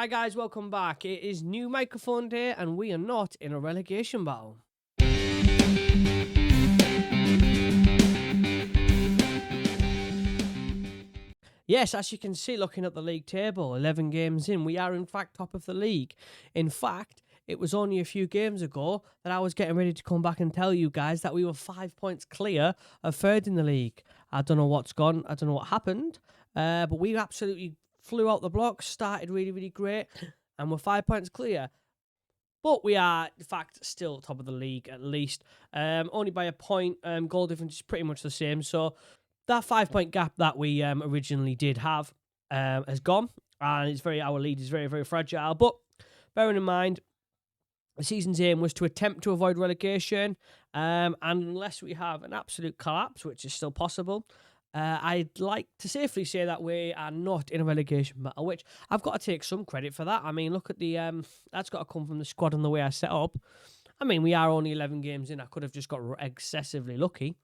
Hi guys, welcome back. It is new microphone day and we are not in a relegation battle. Yes, as you can see looking at the league table, 11 games in, we are in fact top of the league. In fact, it was only a few games ago that I was getting ready to come back and tell you guys that we were 5 points clear of third in the league. I don't know what's gone, I don't know what happened, but we absolutely flew out the blocks, started really great, and we're 5 points clear. But we are, in fact, still top of the league at least. Only by a point. Goal difference is pretty much the same. So that 5 point gap that we originally did have has gone. And our lead is very fragile. But bearing in mind, the season's aim was to attempt to avoid relegation. And unless we have an absolute collapse, which is still possible, I'd like to safely say that we are not in a relegation battle, which I've got to take some credit for that. I mean, look at the that's got to come from the squad and the way I set up. I mean, we are only 11 games in. I could have just got excessively lucky.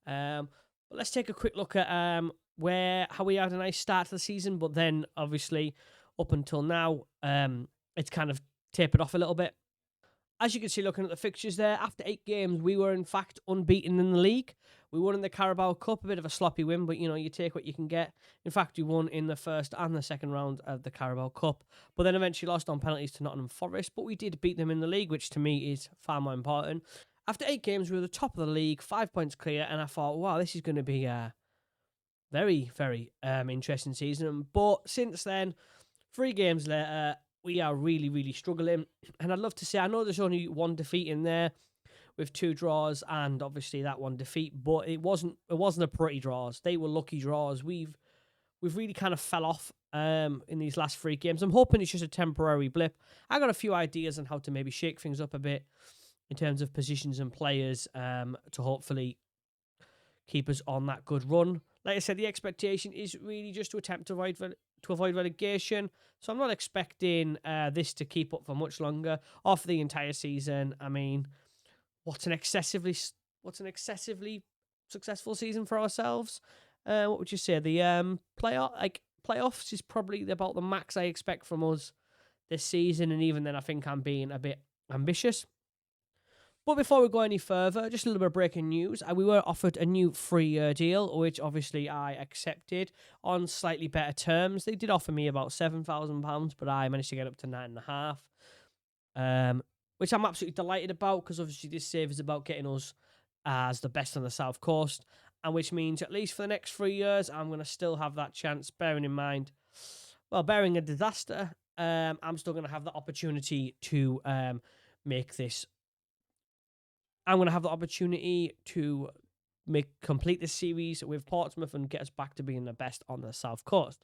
But let's take a quick look at how we had a nice start to the season, but then obviously up until now, it's kind of tapered off a little bit. As you can see, looking at the fixtures there, after 8 games, we were in fact unbeaten in the league. We won in the Carabao Cup, a bit of a sloppy win, but you take what you can get. In fact, we won in the first and the second round of the Carabao Cup, but then eventually lost on penalties to Nottingham Forest. But we did beat them in the league, which to me is far more important. After 8 games, we were the top of the league, 5 points clear, and I thought, wow, this is going to be a very interesting season. But since then, 3 games later, we are really struggling. And I'd love to say, I know there's only 1 defeat in there with 2 draws and obviously that 1 defeat, but it wasn't a pretty draws. They were lucky draws. We've really kind of fell off in these last 3 games. I'm hoping it's just a temporary blip. I got a few ideas on how to maybe shake things up a bit in terms of positions and players to hopefully keep us on that good run. Like I said, the expectation is really just to attempt to avoid relegation. So I'm not expecting this to keep up for much longer, or for the entire season. I mean, what's an excessively successful season for ourselves? What would you say? The playoffs is probably about the max I expect from us this season, and even then, I think I'm being a bit ambitious. But before we go any further, just a little bit of breaking news. We were offered a new 3-year deal, which obviously I accepted on slightly better terms. They did offer me about £7,000, but I managed to get up to 9.5, which I'm absolutely delighted about, because obviously this save is about getting us as the best on the South Coast, and which means at least for the next 3 years, I'm going to still have that chance, bearing in mind, well, bearing a disaster, I'm still going to have the opportunity to make this. I'm going to have the opportunity to complete this series with Portsmouth and get us back to being the best on the South Coast.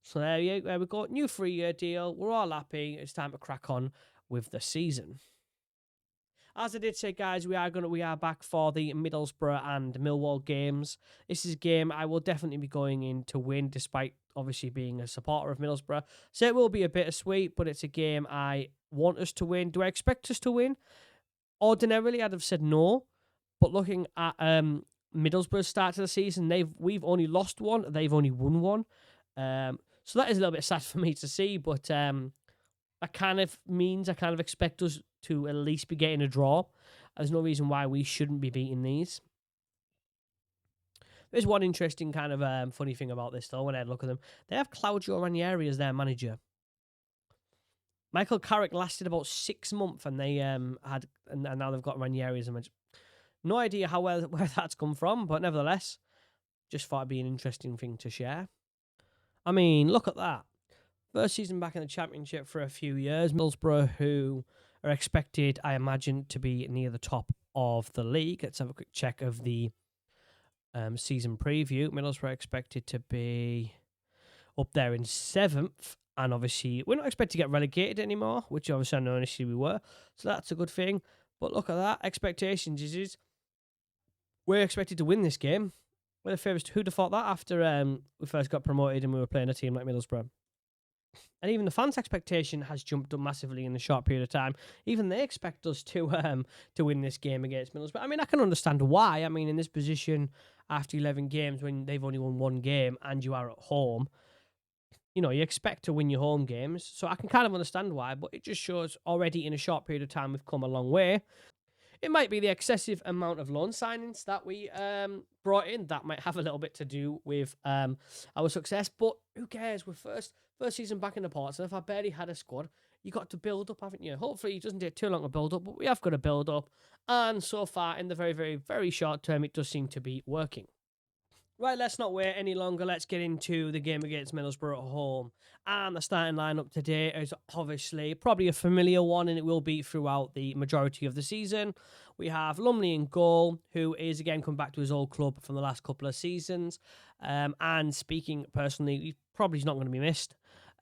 So there we go. New 3-year deal. We're all happy. It's time to crack on with the season. As I did say, guys, we are back for the Middlesbrough and Millwall games. This is a game I will definitely be going in to win, despite obviously being a supporter of Middlesbrough. So it will be a bittersweet, but it's a game I want us to win. Do I expect us to win? Ordinarily, I'd have said no, but looking at Middlesbrough's start to the season, we've only lost 1, they've only won 1. So that is a little bit sad for me to see, but that kind of means I kind of expect us to at least be getting a draw. There's no reason why we shouldn't be beating these. There's one interesting kind of funny thing about this, though, when I look at them. They have Claudio Ranieri as their manager. Michael Carrick lasted about 6 months, and they and now they've got Ranieri as a manager. No idea where that's come from, but nevertheless, just thought it'd be an interesting thing to share. I mean, look at that. First season back in the Championship for a few years. Middlesbrough, who are expected, I imagine, to be near the top of the league. Let's have a quick check of the season preview. Middlesbrough expected to be up there in 7th. And obviously, we're not expected to get relegated anymore, which obviously I know initially we were. So that's a good thing. But look at that. Expectations is we're expected to win this game. We're the favourites. Who'd have thought that after we first got promoted and we were playing a team like Middlesbrough? And even the fans' expectation has jumped up massively in a short period of time. Even they expect us to win this game against Middlesbrough. I mean, I can understand why. I mean, in this position, after 11 games, when they've only won 1 game and you are at home, you expect to win your home games. So I can kind of understand why, but it just shows already in a short period of time we've come a long way. It might be the excessive amount of loan signings that we brought in that might have a little bit to do with our success, but who cares? We're first season back in the Portsmouth. I barely had a squad. You got to build up, haven't you? Hopefully it doesn't take too long to build up, but we have got to build up. And so far, in the very, very, very short term, it does seem to be working. Right, let's not wait any longer. Let's get into the game against Middlesbrough at home. And the starting lineup today is obviously probably a familiar one, and it will be throughout the majority of the season. We have Lumley in goal, who is again come back to his old club from the last couple of seasons. And speaking personally, he probably is not going to be missed.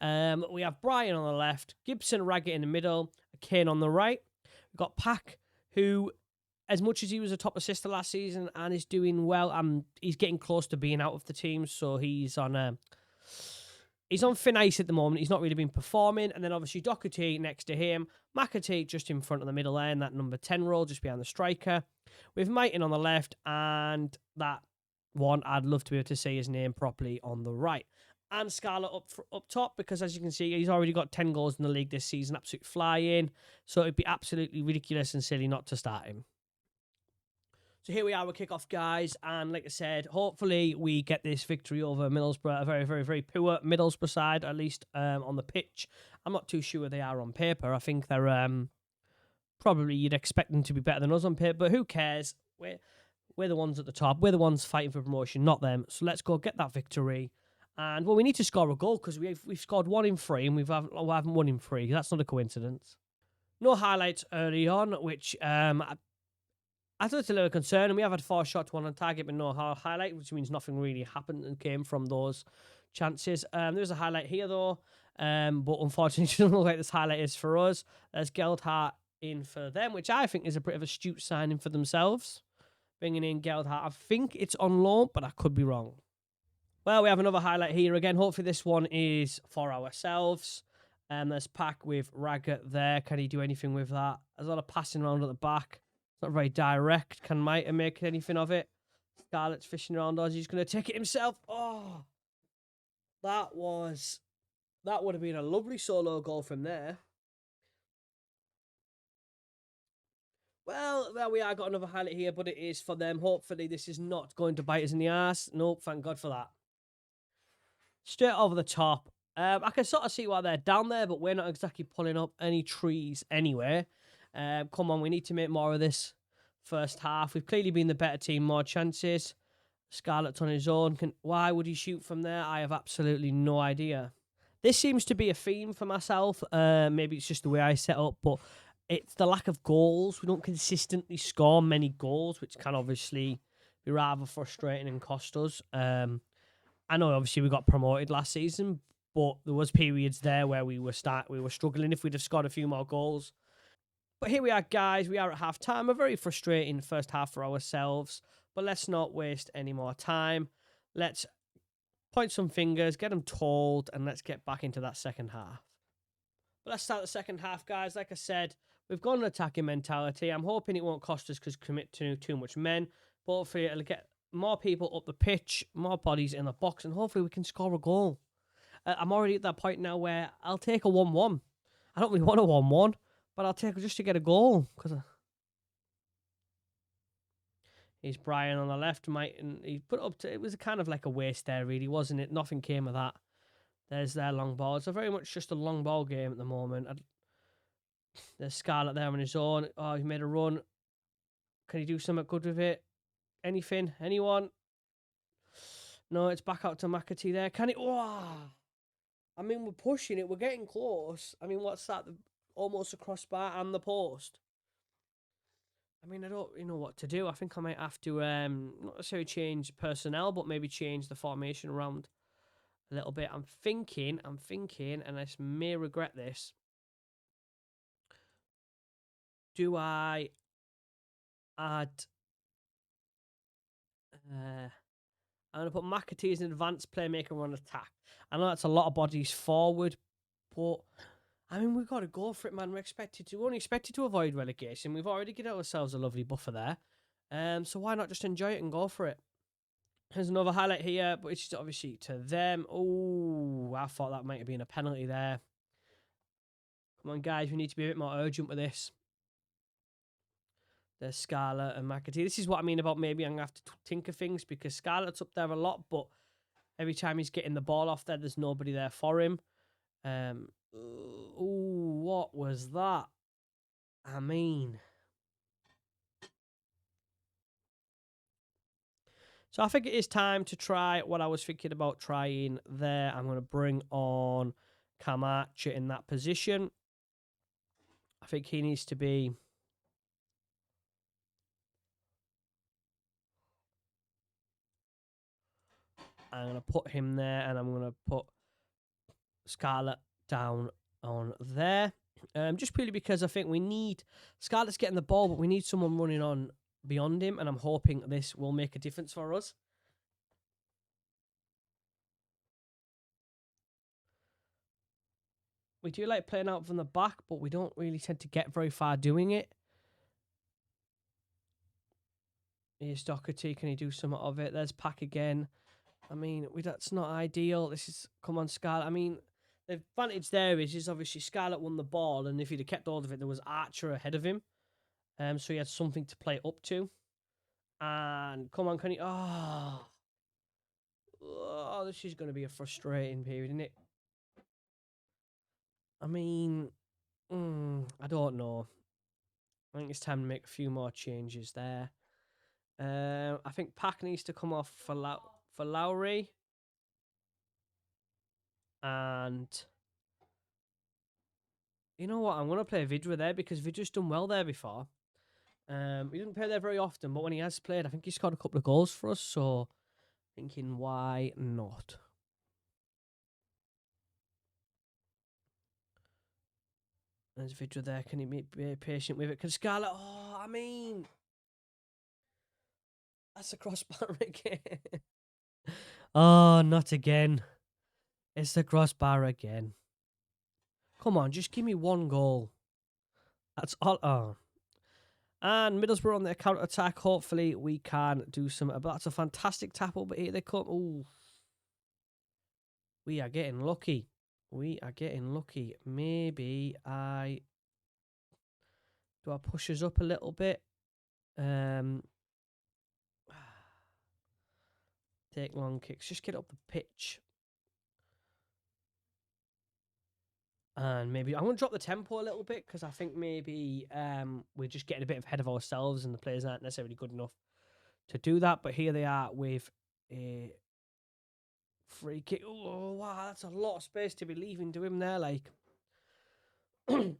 We have Brian on the left, Gibson, Raggett in the middle, Kane on the right. We've got Pack, who, as much as he was a top assister last season and is doing well, he's getting close to being out of the team, so he's on thin ice at the moment. He's not really been performing. And then obviously Doherty next to him, McAtee just in front of the middle there in that number 10 role, just behind the striker. With Mighton on the left, and that one I'd love to be able to say his name properly on the right. And Scarlett up top, because as you can see, he's already got 10 goals in the league this season, absolute flying. So it'd be absolutely ridiculous and silly not to start him. So here we are with kickoff, guys, and like I said, hopefully we get this victory over Middlesbrough, a very, very, very poor Middlesbrough side, at least on the pitch. I'm not too sure they are on paper. I think they're probably, you'd expect them to be better than us on paper, but who cares? We're the ones at the top. We're the ones fighting for promotion, not them. So let's go get that victory. And, well, we need to score a goal because we've scored 1 in 3 and we haven't won in 3. That's not a coincidence. No highlights early on, which I thought it's a little concern, and we have had 4 shots, 1 on target, but no highlight, which means nothing really happened and came from those chances. There's a highlight here, though, but unfortunately, it doesn't look like this highlight is for us. There's Geldhart in for them, which I think is a bit of astute signing for themselves, bringing in Geldhart. I think it's on loan, but I could be wrong. Well, we have another highlight here again. Hopefully this one is for ourselves. There's Pack with Raggett there. Can he do anything with that? There's a lot of passing around at the back. It's not very direct. Can Mighty make anything of it? Scarlett's fishing around us. He's going to take it himself. Oh, that would have been a lovely solo goal from there. Well, there we are. Got another highlight here, but it is for them. Hopefully this is not going to bite us in the arse. Nope, thank God for that. Straight over the top. I can sort of see why they're down there, but we're not exactly pulling up any trees anywhere. Come on, we need to make more of this first half. We've clearly been the better team, more chances. Scarlett's on his own. Why would he shoot from there? I have absolutely no idea. This seems to be a theme for myself. Maybe it's just the way I set up, but it's the lack of goals. We don't consistently score many goals, which can obviously be rather frustrating and cost us. I know obviously we got promoted last season, but there was periods there where we were struggling if we'd have scored a few more goals. But here we are, guys. We are at half-time. A very frustrating first half for ourselves. But let's not waste any more time. Let's point some fingers, get them told, and let's get back into that second half. But let's start the second half, guys. Like I said, we've got an attacking mentality. I'm hoping it won't cost us because commit to too much men. But hopefully it'll get more people up the pitch, more bodies in the box, and hopefully we can score a goal. I'm already at that point now where I'll take a 1-1. I don't really want a 1-1. But I'll take it just to get a goal. He's Brian on the left. He put up to, it was kind of like a waste there, really, wasn't it? Nothing came of that. There's their long ball. It's very much just a long ball game at the moment. There's Scarlett there on his own. Oh, he made a run. Can he do something good with it? Anything? Anyone? No, it's back out to McAtee there. Can it? Oh! I mean, we're pushing it. We're getting close. I mean, what's that? Almost a crossbar and the post. I mean, I don't know what to do. I think I might have to not necessarily change personnel, but maybe change the formation around a little bit. I'm thinking, and I may regret this. Do I add? I'm going to put McAtee as an advanced playmaker on attack. I know that's a lot of bodies forward, but I mean, we've got to go for it, man. We're only expected to avoid relegation. We've already given ourselves a lovely buffer there. So why not just enjoy it and go for it? There's another highlight here, but it's obviously to them. Oh, I thought that might have been a penalty there. Come on, guys, we need to be a bit more urgent with this. There's Scarlett and McAtee. This is what I mean about maybe I'm going to have to tinker things, because Scarlett's up there a lot, but every time he's getting the ball off there, there's nobody there for him. Oh, what was that? I mean... So I think it is time to try what I was thinking about trying there. I'm going to bring on Camacho in that position. I think he needs to be... I'm going to put him there, and I'm going to put Scarlett down on there. Just purely because I think we need... Scarlett's getting the ball, but we need someone running on beyond him, and I'm hoping this will make a difference for us. We do like playing out from the back, but we don't really tend to get very far doing it. Here's Doherty. Can he do something of it? There's Pack again. I mean, that's not ideal. This is... Come on, Scarlett. I mean, the advantage there is obviously Scarlett won the ball, and if he'd have kept hold of it, there was Archer ahead of him. So he had something to play up to. And come on, can he... Oh, this is going to be a frustrating period, isn't it? I mean, I don't know. I think it's time to make a few more changes there. I think Pack needs to come off for Lowry. And you know what? I'm going to play Vidra there, because Vidra's done well there before. He doesn't play there very often, but when he has played, I think he scored a couple of goals for us. So, thinking, why not? There's Vidra there. Can he be patient with it? Can Scarlett... Oh, I mean... That's a crossbar again. Oh, not again. It's the crossbar again. Come on, just give me one goal. That's all. Oh. And Middlesbrough on their counter-attack. Hopefully we can do some... But that's a fantastic tackle, but here they come. Ooh. We are getting lucky. We are getting lucky. Maybe I... Do I push us up a little bit? Take long kicks. Just get up the pitch. And maybe I'm going to drop the tempo a little bit, because I think maybe we're just getting a bit ahead of ourselves, and the players aren't necessarily good enough to do that. But here they are with a free kick. Oh, wow, that's a lot of space to be leaving to him there. Like, and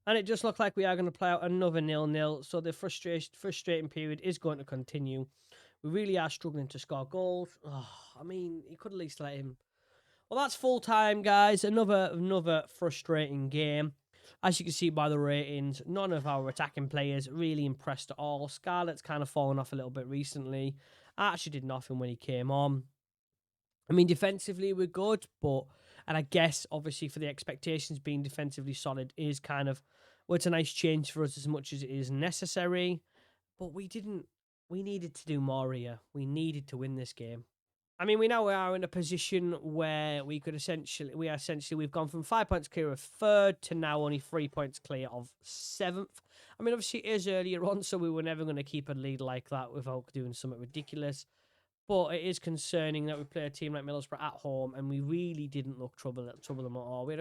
it just looked like we are going to play out another 0-0. So the frustrating period is going to continue. We really are struggling to score goals. Oh, I mean, you could at least let him. Well, that's full time, guys. Another frustrating game. As you can see by the ratings, none of our attacking players really impressed at all. Scarlett's kind of fallen off a little bit recently. Archie did nothing when he came on. I mean, defensively, we're good, and I guess, obviously, for the expectations, being defensively solid is kind of... Well, it's a nice change for us as much as it is necessary. But we needed to do more here. We needed to win this game. I mean, we now are in a position where we've gone from 5 points clear of third to now only 3 points clear of seventh. I mean, obviously it is earlier on, so we were never going to keep a lead like that without doing something ridiculous. But it is concerning that we play a team like Middlesbrough at home, and we really didn't look trouble them at all. We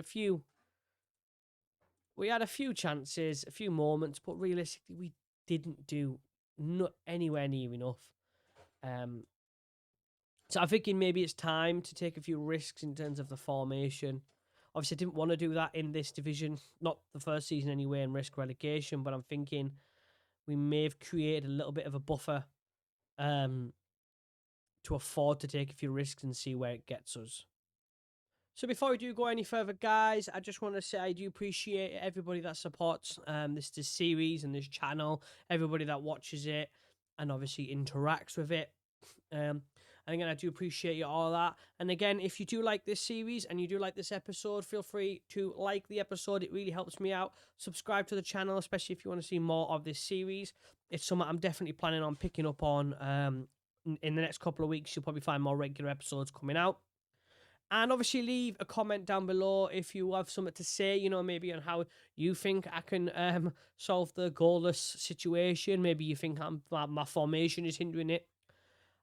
had a few chances, a few moments, but realistically, we didn't do anywhere near enough. So I'm thinking maybe it's time to take a few risks in terms of the formation. Obviously, I didn't want to do that in this division, not the first season anyway, and risk relegation, but I'm thinking we may have created a little bit of a buffer to afford to take a few risks and see where it gets us. So before we do go any further, guys, I just want to say I do appreciate everybody that supports this series and this channel, everybody that watches it and obviously interacts with it. And And again, I do appreciate you all that. And again, if you do like this series and you do like this episode, feel free to like the episode. It really helps me out. Subscribe to the channel, especially if you want to see more of this series. It's something I'm definitely planning on picking up on in the next couple of weeks. You'll probably find more regular episodes coming out. And obviously leave a comment down below if you have something to say, you know, maybe on how you think I can solve the goalless situation. Maybe you think my formation is hindering it.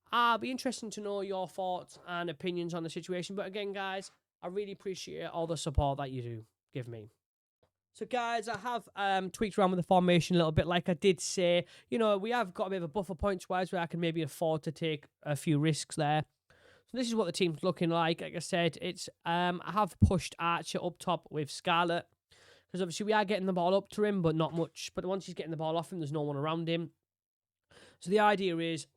I'll be interested to know your thoughts and opinions on the situation. But again, guys, I really appreciate all the support that you do give me. So, guys, I have tweaked around with the formation a little bit. Like I did say, you know, we have got a bit of a buffer points-wise where I can maybe afford to take a few risks there. So this is what the team's looking like. Like I said, it's I have pushed Archer up top with Scarlett. Because obviously we are getting the ball up to him, but not much. But once he's getting the ball off him, there's no one around him. So the idea is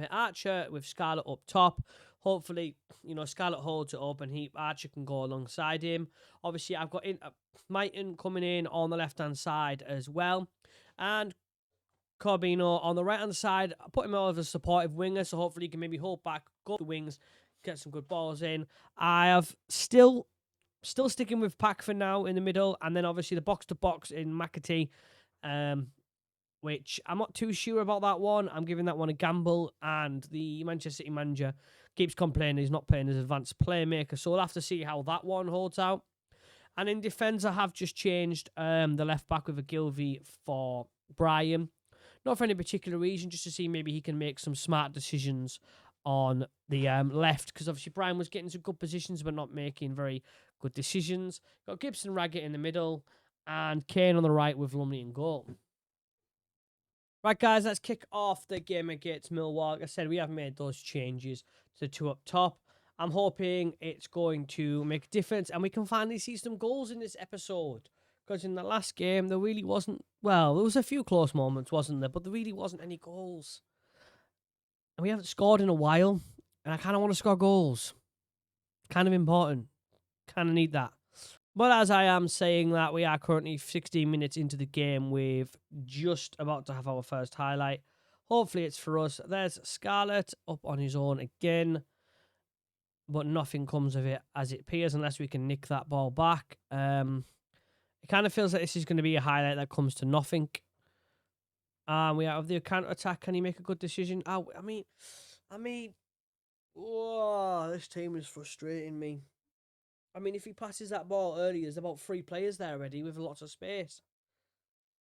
Archer with Scarlett up top. Hopefully, you know, Scarlett holds it up and Archer can go alongside him. Obviously, I've got Mighton coming in on the left-hand side as well. And Corbino on the right-hand side. I put him over as a supportive winger, so hopefully he can maybe hold back, go to the wings, get some good balls in. I have still sticking with Pack for now in the middle, and then obviously the box-to-box in McAtee, which I'm not too sure about that one. I'm giving that one a gamble, and the Manchester City manager keeps complaining he's not playing as advanced playmaker, so we'll have to see how that one holds out. And in defence, I have just changed the left-back with a Gilvey for Brian. Not for any particular reason, just to see maybe he can make some smart decisions on the left, because obviously Brian was getting some good positions but not making very good decisions. Got Gibson Raggett in the middle and Kane on the right with Lumley in goal. Right, guys, let's kick off the game against Millwall. Like I said, we have made those changes to the two up top. I'm hoping it's going to make a difference and we can finally see some goals in this episode. Because in the last game, there really wasn't... Well, there was a few close moments, wasn't there? But there really wasn't any goals. And we haven't scored in a while. And I kind of want to score goals. Kind of important. Kind of need that. But as I am saying that, we are currently 16 minutes into the game with just about to have our first highlight. Hopefully it's for us. There's Scarlett up on his own again. But nothing comes of it as it appears unless we can nick that ball back. It kind of feels like this is going to be a highlight that comes to nothing. We have the counter-attack. Can he make a good decision? Oh, I mean, whoa, this team is frustrating me. I mean, if he passes that ball early, there's about 3 players there already with lots of space.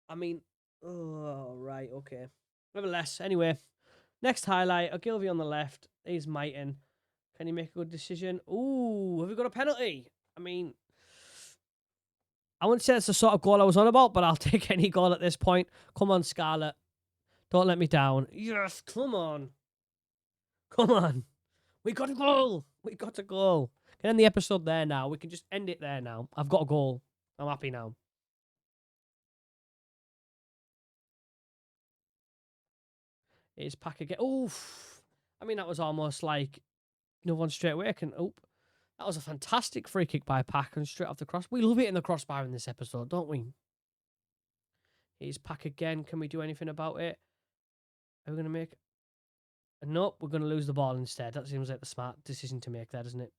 I mean, oh, right, okay. Nevertheless, anyway, next highlight, Ogilvy on the left. He's Mighton. Can he make a good decision? Ooh, have we got a penalty? I mean... I wouldn't say it's the sort of goal I was on about, but I'll take any goal at this point. Come on, Scarlett. Don't let me down. Yes, come on. Come on. We got a goal. We got a goal. Can end the episode there now. We can just end it there now. I've got a goal. I'm happy now. It's Pack again. Oof. I mean, that was almost like no one straight away can... Oop. That was a fantastic free kick by Pack and straight off the cross. We love it in the crossbar in this episode, don't we? Here's Pack again. Can we do anything about it? Are we going to make... Nope, we're going to lose the ball instead. That seems like the smart decision to make there, doesn't it?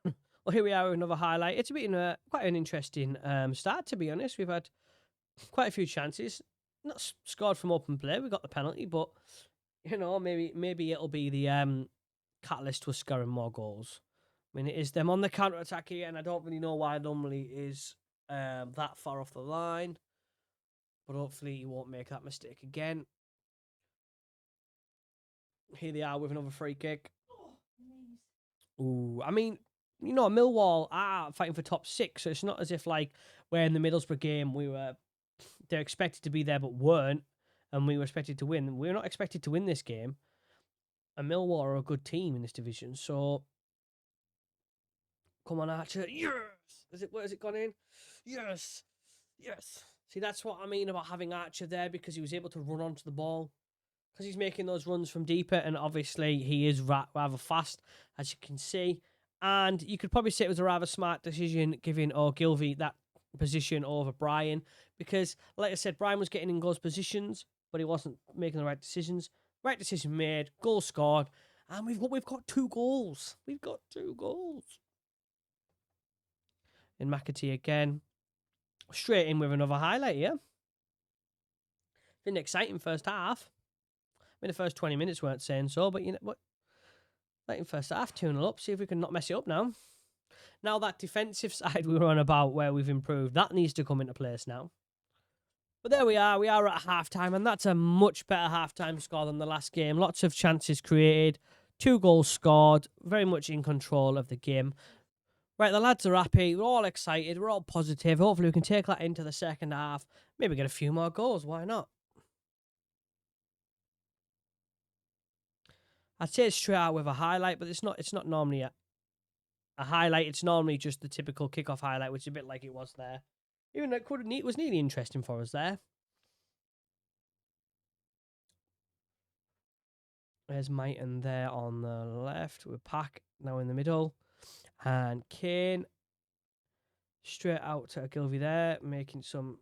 Well, here we are with another highlight. It's been quite an interesting start, to be honest. We've had quite a few chances. Not scored from open play. We got the penalty, but, you know, maybe it'll be the catalyst to us scoring more goals. I mean, it is them on the counter-attack here, and I don't really know why Lumley is that far off the line. But hopefully he won't make that mistake again. Here they are with another free kick. Ooh, I mean, you know, Millwall are fighting for top 6, so it's not as if, like, we're in the Middlesbrough game, they're expected to be there but weren't, and we were expected to win. We're not expected to win this game, and Millwall are a good team in this division, so... Come on, Archer. Yes! Where has it gone in? Yes! Yes! See, that's what I mean about having Archer there, because he was able to run onto the ball. Because he's making those runs from deeper, and obviously he is rather fast, as you can see. And you could probably say it was a rather smart decision giving Ogilvy that position over Brian, because, like I said, Brian was getting in those positions, but he wasn't making the right decisions. Right decision made, goal scored, And we've got 2 goals. We've got 2 goals. In McAtee again. Straight in with another highlight here. Been an exciting first half. I mean, the first 20 minutes weren't saying so, but you know what? Like in first half, 2-0 up. See if we can not mess it up now. Now that defensive side we were on about where we've improved, that needs to come into place now. But there we are. We are at half-time, and that's a much better half-time score than the last game. Lots of chances created, 2 goals scored, very much in control of the game. Right, the lads are happy. We're all excited. We're all positive. Hopefully we can take that into the second half. Maybe get a few more goals. Why not? I'd say it's straight out with a highlight, but it's not normally a highlight. It's normally just the typical kickoff highlight, which is a bit like it was there. Even though it was nearly interesting for us there. There's Mighton there on the left with Pack now in the middle. And Kane straight out to Ogilvy there, making some...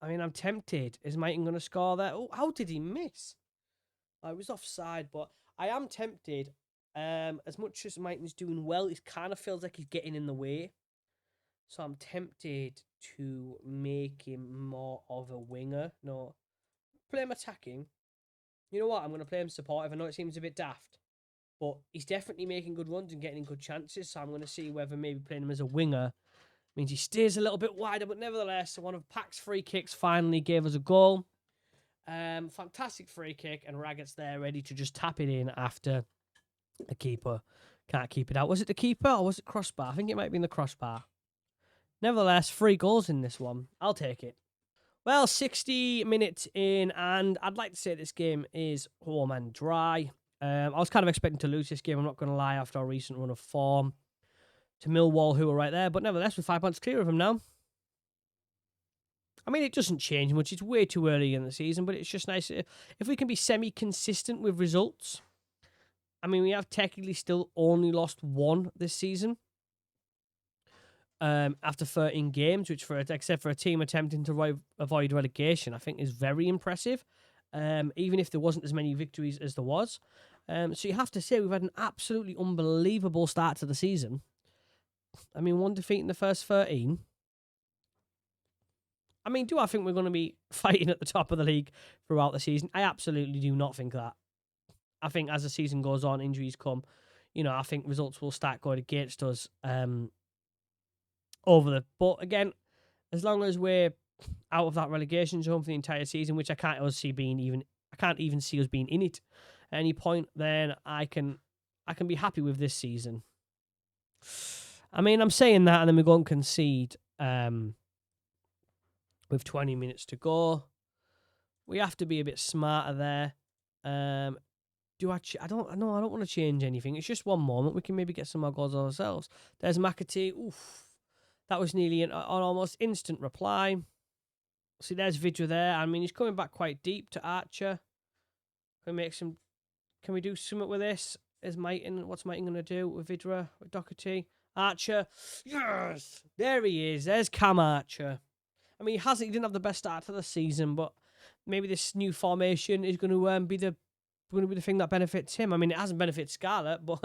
I mean, I'm tempted. Is Mighton going to score there? Oh, how did he miss? I was offside, but I am tempted. As much as Mighton's doing well, it kind of feels like he's getting in the way. So I'm tempted to make him more of a winger. No, play him attacking. You know what? I'm going to play him supportive. I know it seems a bit daft, but he's definitely making good runs and getting good chances. So I'm going to see whether maybe playing him as a winger means he stays a little bit wider. But nevertheless, one of Pack's free kicks finally gave us a goal. Fantastic free kick, and Raggett's there ready to just tap it in after the keeper can't keep it out. Was it the keeper or was it crossbar? I think it might be in the crossbar. Nevertheless, 3 goals in this one. I'll take it. Well, 60 minutes in, and I'd like to say this game is warm and dry. I was kind of expecting to lose this game, I'm not going to lie, after our recent run of form to Millwall, who were right there. But nevertheless, we're 5 points clear of them now. I mean, it doesn't change much. It's way too early in the season, but it's just nice if we can be semi-consistent with results. I mean, we have technically still only lost 1 this season. After 13 games, which except for a team attempting to avoid relegation, I think is very impressive. Even if there wasn't as many victories as there was. So you have to say we've had an absolutely unbelievable start to the season. I mean, 1 defeat in the first 13. I mean, do I think we're going to be fighting at the top of the league throughout the season? I absolutely do not think that. I think as the season goes on, injuries come. You know, I think results will start going against us But again, as long as we're out of that relegation zone for the entire season, which I can't even see us being in it at any point, then I can be happy with this season. I mean, I'm saying that, and then we go and concede with 20 minutes to go. We have to be a bit smarter there. I don't want to change anything. It's just one moment. We can maybe get some more goals ourselves. There's McAtee. Oof. That was nearly an almost instant reply. See, there's Vidra there. I mean, he's coming back quite deep to Archer. Can we do something with this? What's Mighton going to do with Vidra, with Doherty? Archer. Yes! There he is. There's Cam Archer. I mean, he didn't have the best start to the season, but maybe this new formation is going to be the thing that benefits him. I mean, it hasn't benefited Scarlett, but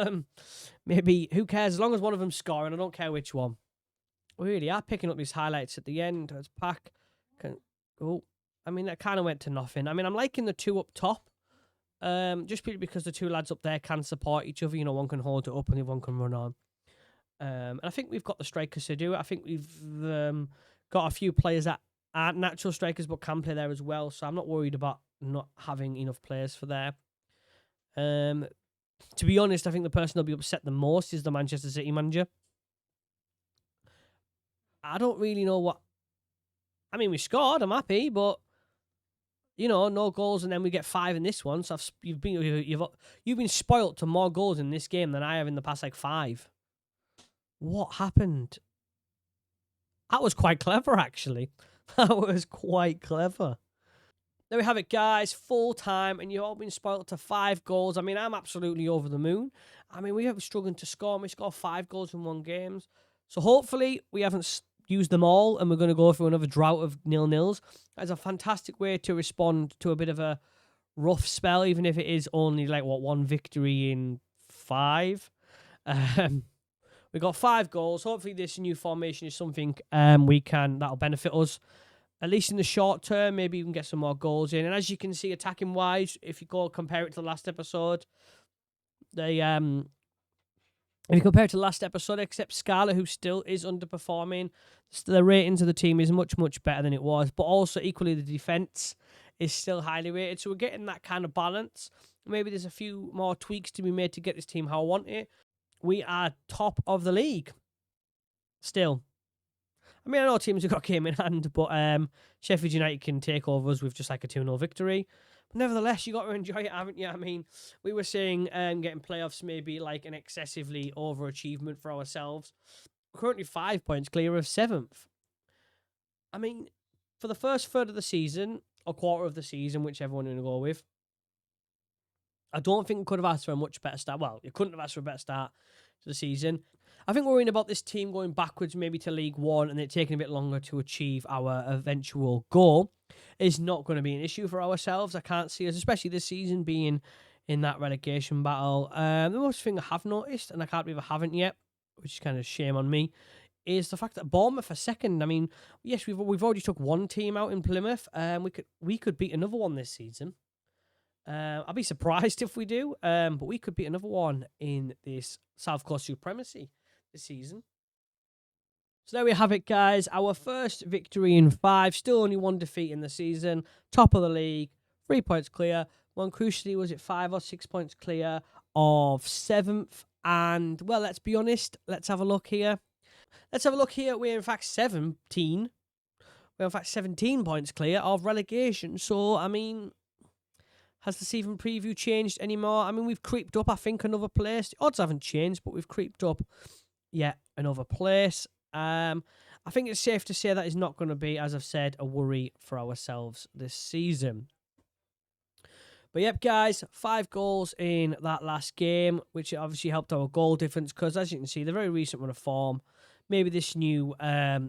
maybe, who cares? As long as one of them's scoring, I don't care which one. We really are picking up these highlights at the end. As Pack I mean, that kind of went to nothing. I mean, I'm liking the 2 up top. Just because the 2 lads up there can support each other. You know, one can hold it up and the one can run on. And I think we've got the strikers to do it. I think we've got a few players that aren't natural strikers but can play there as well. So I'm not worried about not having enough players for there. To be honest, I think the person that'll be upset the most is the Manchester City manager. I don't really know what... I mean, we scored, I'm happy, but... You know, no goals, and then we get 5 in this one. So you've been spoilt to more goals in this game than I have in the past, 5. What happened? That was quite clever, actually. That was quite clever. There we have it, guys. Full time, and you've all been spoilt to 5 goals. I mean, I'm absolutely over the moon. I mean, we have struggling to score. We scored 5 goals in 1 game. So hopefully we haven't used them all, and we're going to go through another drought of 0-0s. That's a fantastic way to respond to a bit of a rough spell, even if it is only like one victory in 5. We got 5 goals. Hopefully, this new formation is something that'll benefit us, at least in the short term. Maybe we can get some more goals in. And as you can see, attacking wise, if you go compare it to the last episode, if you compare it to the last episode, except Scarlett, who still is underperforming, the ratings of the team is much, much better than it was. But also, equally, the defense is still highly rated. So we're getting that kind of balance. Maybe there's a few more tweaks to be made to get this team how I want it. We are top of the league still. I mean, I know teams have got game in hand, but Sheffield United can take over us with just like a 2-0 victory. But nevertheless, you got to enjoy it, haven't you? I mean, we were saying getting playoffs maybe like an excessively overachievement for ourselves. We're currently 5 points clear of 7th. I mean, for the first third of the season, or quarter of the season, whichever one you're going to go with, I don't think we could have asked for a much better start. Well, you couldn't have asked for a better start to the season. I think worrying about this team going backwards maybe to League One and it taking a bit longer to achieve our eventual goal is not going to be an issue for ourselves. I can't see us, especially this season, being in that relegation battle. The most thing I have noticed, and I can't believe I haven't yet, which is kind of shame on me, is the fact that Bournemouth are second. I mean, yes, we've already took one team out in Plymouth. We could beat another one this season. I'll be surprised if we do, but we could beat another one in this South Coast Supremacy this season. So there we have it, guys. Our first victory in 5. Still only 1 defeat in the season. Top of the league. 3 points clear. One crucially, was it 5 or 6 points clear of 7th? And, well, let's be honest. Let's have a look here. We're, in fact, 17. We're, in fact, 17 points clear of relegation. So, I mean, has the season preview changed anymore? I mean, we've creeped up, I think, another place. The odds haven't changed, but we've creeped up yet another place. I think it's safe to say that is not going to be, as I've said, a worry for ourselves this season. But yep, guys, 5 goals in that last game, which obviously helped our goal difference because, as you can see, the very recent run of form, maybe this new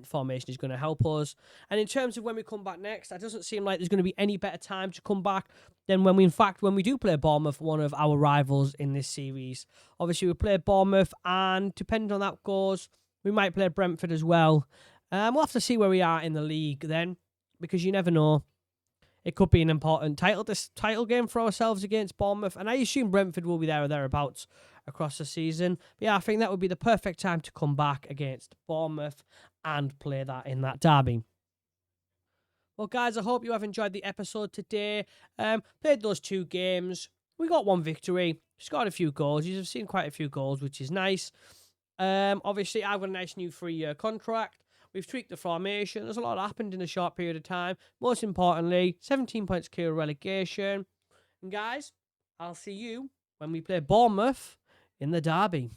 formation is going to help us. And in terms of when we come back next, it doesn't seem like there's going to be any better time to come back than when we do play Bournemouth, one of our rivals in this series. Obviously, we play Bournemouth, and depending on that goes, we might play Brentford as well. We'll have to see where we are in the league then, because you never know. It could be an important title game for ourselves against Bournemouth, and I assume Brentford will be there or thereabouts across the season. But yeah, I think that would be the perfect time to come back against Bournemouth and play that in that derby. Well, guys, I hope you have enjoyed the episode today. Played those 2 games. We got 1 victory. Scored a few goals. You've seen quite a few goals, which is nice. Obviously, I've got a nice new 3-year contract. We've tweaked the formation. There's a lot happened in a short period of time. Most importantly, 17 points clear of relegation. And guys, I'll see you when we play Bournemouth in the derby.